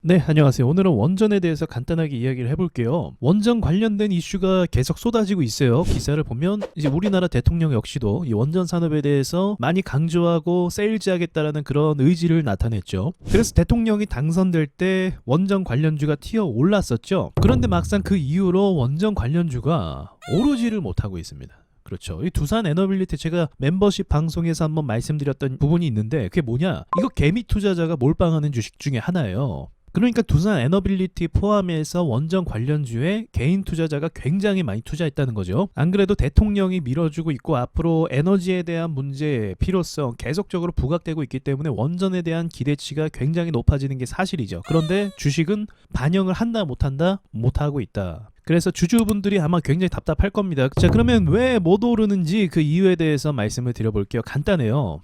네, 안녕하세요. 오늘은 원전에 대해서 간단하게 이야기를 해볼게요. 원전 관련된 이슈가 계속 쏟아지고 있어요. 기사를 보면 이제 우리나라 대통령 역시도 이 원전 산업에 대해서 많이 강조하고 세일즈하겠다라는 그런 의지를 나타냈죠. 그래서 대통령이 당선될 때 원전 관련주가 튀어 올랐었죠. 그런데 막상 그 이후로 원전 관련주가 오르지를 못하고 있습니다. 그렇죠. 이 두산 에너빌리티 제가 멤버십 방송에서 한번 말씀드렸던 부분이 있는데 그게 뭐냐? 이거 개미 투자자가 몰빵하는 주식 중에 하나예요. 그러니까 두산 에너빌리티 포함해서 원전 관련주에 개인 투자자가 굉장히 많이 투자했다는 거죠. 안 그래도 대통령이 밀어주고 있고 앞으로 에너지에 대한 문제, 필요성 계속적으로 부각되고 있기 때문에 원전에 대한 기대치가 굉장히 높아지는 게 사실이죠. 그런데 주식은 반영을 한다 못한다? 못하고 있다. 그래서 주주분들이 아마 굉장히 답답할 겁니다. 자, 그러면 왜 못 오르는지 그 이유에 대해서 말씀을 드려볼게요. 간단해요.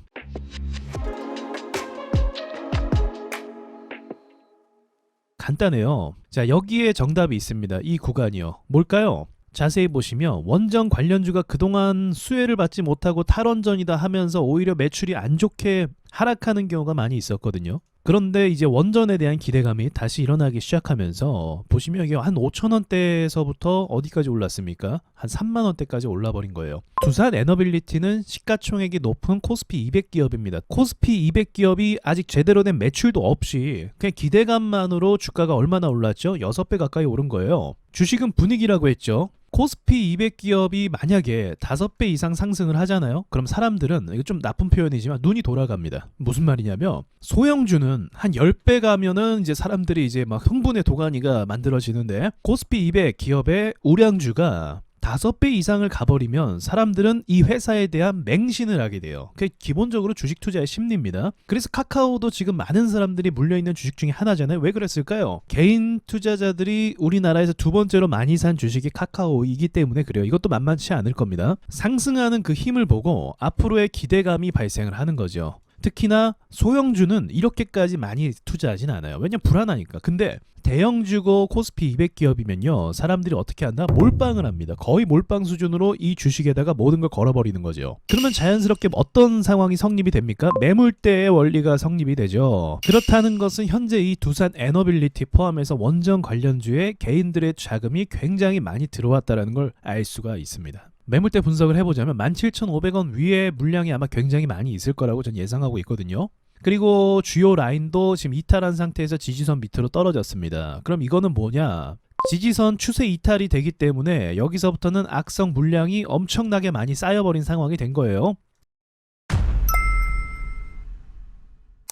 자, 여기에 정답이 있습니다. 이 구간이요. 뭘까요? 자세히 보시면 원전 관련주가 그동안 수혜를 받지 못하고 탈원전이다 하면서 오히려 매출이 안 좋게 하락하는 경우가 많이 있었거든요. 그런데 이제 원전에 대한 기대감이 다시 일어나기 시작하면서 보시면 이게 한 5천원대에서부터 어디까지 올랐습니까? 한 3만원대까지 올라버린 거예요. 두산 에너빌리티는 시가총액이 높은 코스피 200 기업입니다. 코스피 200 기업이 아직 제대로 된 매출도 없이 그냥 기대감만으로 주가가 얼마나 올랐죠? 6배 가까이 오른 거예요. 주식은 분위기라고 했죠. 코스피 200 기업이 만약에 5배 이상 상승을 하잖아요. 그럼 사람들은, 이거 좀 나쁜 표현이지만 눈이 돌아갑니다. 무슨 말이냐면 소형주는 한 10배 가면은 이제 사람들이 이제 막 흥분의 도가니가 만들어지는데 코스피 200 기업의 우량주가 5배 이상을 가버리면 사람들은 이 회사에 대한 맹신을 하게 돼요. 그게 기본적으로 주식 투자의 심리입니다. 그래서 카카오도 지금 많은 사람들이 물려있는 주식 중에 하나잖아요. 왜 그랬을까요? 개인 투자자들이 우리나라에서 두 번째로 많이 산 주식이 카카오이기 때문에 그래요. 이것도 만만치 않을 겁니다. 상승하는 그 힘을 보고 앞으로의 기대감이 발생을 하는 거죠. 특히나 소형주는 이렇게까지 많이 투자하진 않아요. 왜냐면 불안하니까. 근데 대형주고 코스피 200 기업이면요, 사람들이 어떻게 한다? 몰빵을 합니다. 거의 몰빵 수준으로 이 주식에다가 모든 걸 걸어버리는 거죠. 그러면 자연스럽게 어떤 상황이 성립이 됩니까? 매물대의 원리가 성립이 되죠. 그렇다는 것은 현재 이 두산 에너빌리티 포함해서 원전 관련주에 개인들의 자금이 굉장히 많이 들어왔다는 걸 알 수가 있습니다. 매물대 분석을 해보자면 17,500원 위에 물량이 아마 굉장히 많이 있을 거라고 전 예상하고 있거든요. 그리고 주요 라인도 지금 이탈한 상태에서 지지선 밑으로 떨어졌습니다. 그럼 이거는 뭐냐? 지지선 추세 이탈이 되기 때문에 여기서부터는 악성 물량이 엄청나게 많이 쌓여버린 상황이 된 거예요.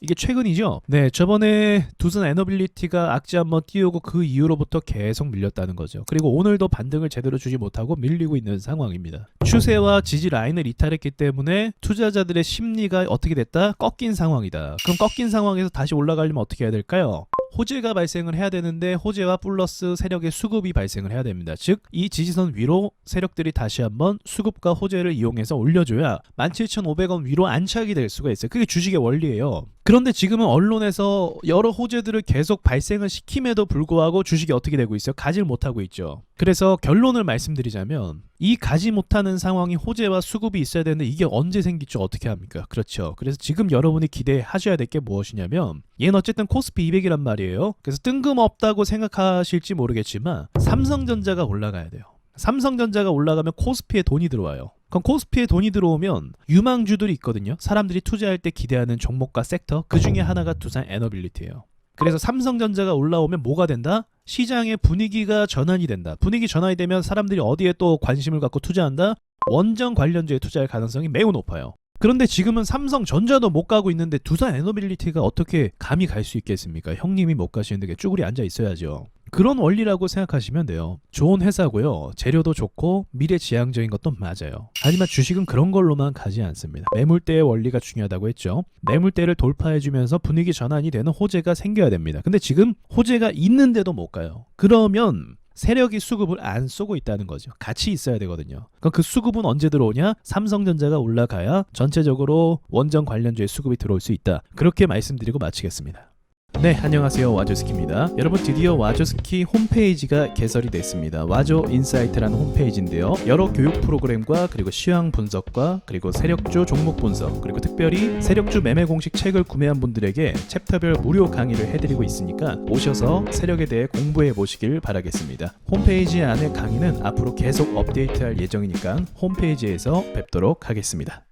이게 최근이죠? 네, 저번에 두산 에너빌리티가 악재 한번 띄우고 그 이후로부터 계속 밀렸다는 거죠. 그리고 오늘도 반등을 제대로 주지 못하고 밀리고 있는 상황입니다. 추세와 지지 라인을 이탈했기 때문에 투자자들의 심리가 어떻게 됐다? 꺾인 상황이다. 그럼 꺾인 상황에서 다시 올라가려면 어떻게 해야 될까요? 호재가 발생을 해야 되는데 호재와 플러스 세력의 수급이 발생을 해야 됩니다. 즉 이 지지선 위로 세력들이 다시 한번 수급과 호재를 이용해서 올려줘야 17,500원 위로 안착이 될 수가 있어요. 그게 주식의 원리예요. 그런데 지금은 언론에서 여러 호재들을 계속 발생을 시킴에도 불구하고 주식이 어떻게 되고 있어요? 가지를 못하고 있죠. 그래서 결론을 말씀드리자면 이 가지 못하는 상황이 호재와 수급이 있어야 되는데 이게 언제 생기죠? 어떻게 합니까? 그렇죠. 그래서 지금 여러분이 기대하셔야 될 게 무엇이냐면 얘는 어쨌든 코스피 200이란 말이에요. 그래서 뜬금없다고 생각하실지 모르겠지만 삼성전자가 올라가야 돼요. 삼성전자가 올라가면 코스피에 돈이 들어와요. 그럼 코스피에 돈이 들어오면 유망주들이 있거든요. 사람들이 투자할 때 기대하는 종목과 섹터, 그 중에 하나가 두산 에너빌리티예요. 그래서 삼성전자가 올라오면 뭐가 된다? 시장의 분위기가 전환이 된다. 분위기 전환이 되면 사람들이 어디에 또 관심을 갖고 투자한다? 원전 관련주에 투자할 가능성이 매우 높아요. 그런데 지금은 삼성전자도 못 가고 있는데 두산 에너빌리티가 어떻게 감히 갈 수 있겠습니까? 형님이 못 가시는데 쭈구리 앉아 있어야죠. 그런 원리라고 생각하시면 돼요. 좋은 회사고요. 재료도 좋고 미래지향적인 것도 맞아요. 하지만 주식은 그런 걸로만 가지 않습니다. 매물대의 원리가 중요하다고 했죠. 매물대를 돌파해주면서 분위기 전환이 되는 호재가 생겨야 됩니다. 근데 지금 호재가 있는데도 못 가요. 그러면 세력이 수급을 안 쏘고 있다는 거죠. 같이 있어야 되거든요. 그럼 그 수급은 언제 들어오냐? 삼성전자가 올라가야 전체적으로 원전 관련주의 수급이 들어올 수 있다. 그렇게 말씀드리고 마치겠습니다. 네, 안녕하세요. 와조스키입니다. 여러분, 드디어 와조스키 홈페이지가 개설이 됐습니다. 와조 인사이트라는 홈페이지인데요. 여러 교육 프로그램과 그리고 시황 분석과 그리고 세력주 종목 분석, 그리고 특별히 세력주 매매 공식 책을 구매한 분들에게 챕터별 무료 강의를 해드리고 있으니까 오셔서 세력에 대해 공부해 보시길 바라겠습니다. 홈페이지 안에 강의는 앞으로 계속 업데이트할 예정이니까 홈페이지에서 뵙도록 하겠습니다.